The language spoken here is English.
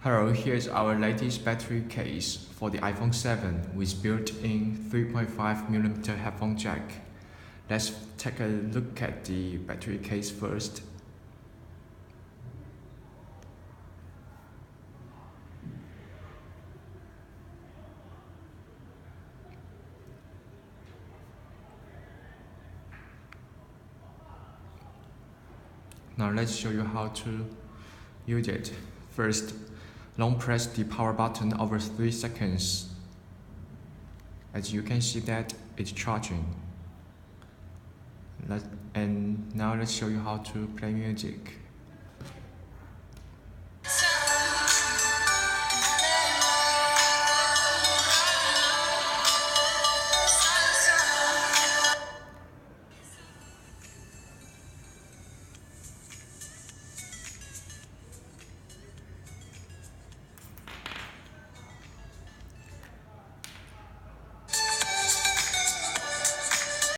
Hello, here's our latest battery case for the iPhone 7 with built-in 3.5mm headphone jack. Let's take a look at the battery case first. Now let's show you how to use it. First, long press the power button over 3 seconds. As you can see that it's charging. And now let's show you how to play music.